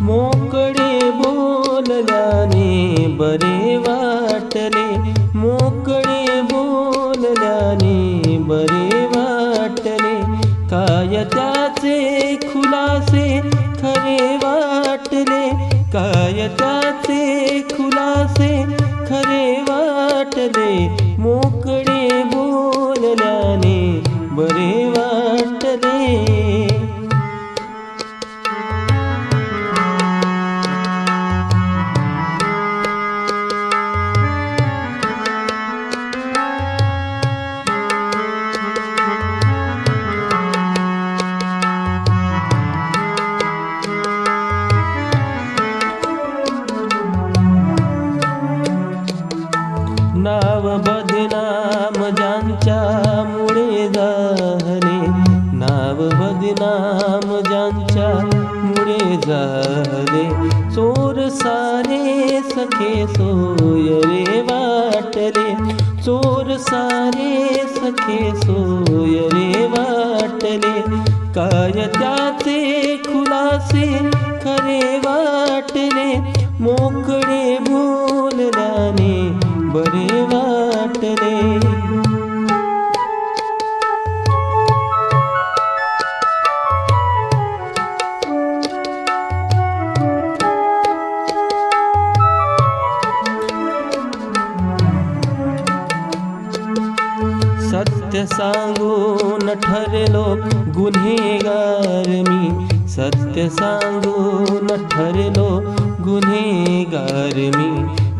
मोकळे बोलल्याने बरे वाटले, मोकळे बोलल्याने बरे वाटले, काय त्याचे खुलासे खरे वाटले, काय त्याचे खुलासे खरे वाटले, मोकळे बोलल्याने बरे वाटले. नाव बदनाम ज्यांच्यामुळे झाले, नाव बदनाम ज्यांच्यामुळे झाले, चोर सारे सखे सोय रे वाटले, चोर सारे सखे सोय रे वाटले, काय त्याचे खुलासे खरे वाटले, मोकळे बोलल्याने बरे वाटले. सत्य सांगून ठरलो गुन्हेगार मी, सत्य सांगून ठरलो गुन्हेगार मी,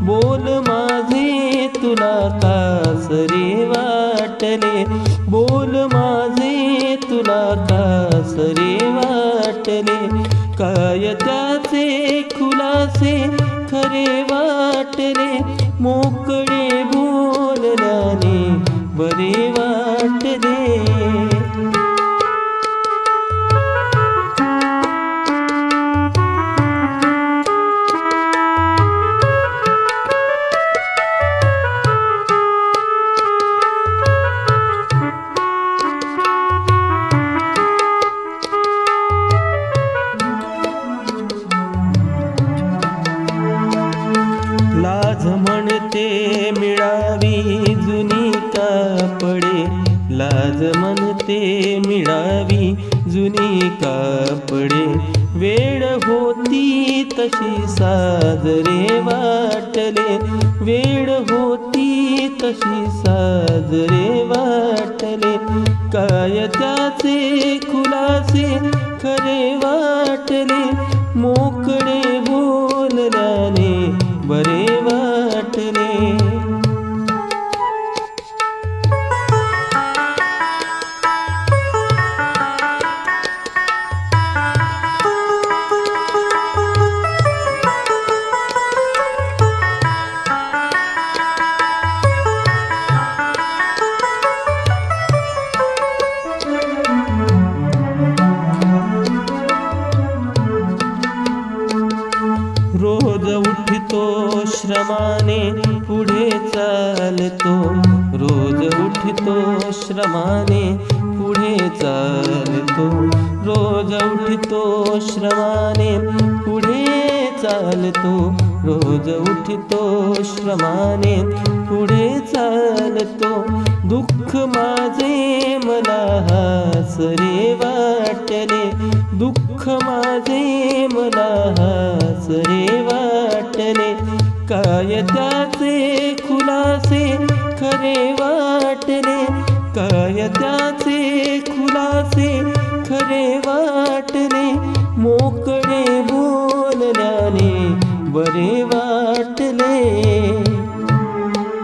बोल माझे तुला कास रे वाटले, बोल माझे तुला कास रे वाटले, काय त्याचे खुलासे खरे वाटले, मोकळे बोलल्याने बरे वाटले. लाज म्हणते मिळावी जुनी कापडे, लाज म्हणते मिळावी जुनी कापडे, वेळ होती तशी साजरे वाटले, वेळ होती तशी साजरे वाटले, काय त्याचे खुलासे खरे वाटले, मोकळे बोलल्याने बरे वाटले. रोज उठतो श्रमाने पुढे चालतो, रोज उठतो श्रमाने पुढे चालतो, रोज उठतो श्रमाने पुढे चालतो, रोज उठतो श्रमाने पुढे चालतो, दुःख माझे मला हास रे वाटले, दुःख माझे मला हास रे वाटले, काय त्याचे खुलासे खरे वाटले, काय त्याचे खुलासे खरे वाटले, मोकळे बोलल्याने बरे वाटले.